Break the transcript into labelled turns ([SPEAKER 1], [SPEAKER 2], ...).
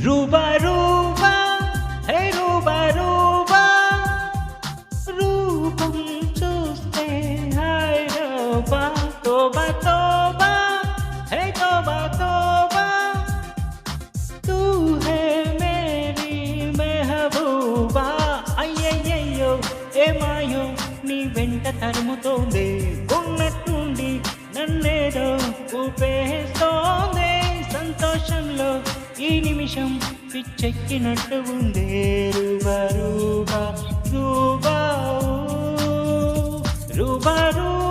[SPEAKER 1] రూబా రూబా హే రూబా రూబా రూపం చూస్తే హాయ్ రూబా తోబా తోబా హే తోబా తోబా తూ హే మేరీ మెహబూబా అయ్యయ్యో ఏమాయో నీ వెంట తరుముతోంది ఉన్నట్టుండి నన్నేదో ఊపేస్తోంది సంతోషంలో ఈ నిమిషం పిచ్చెక్కినట్టు ఉందే రూబా రూబా రూబా రూబా రూబా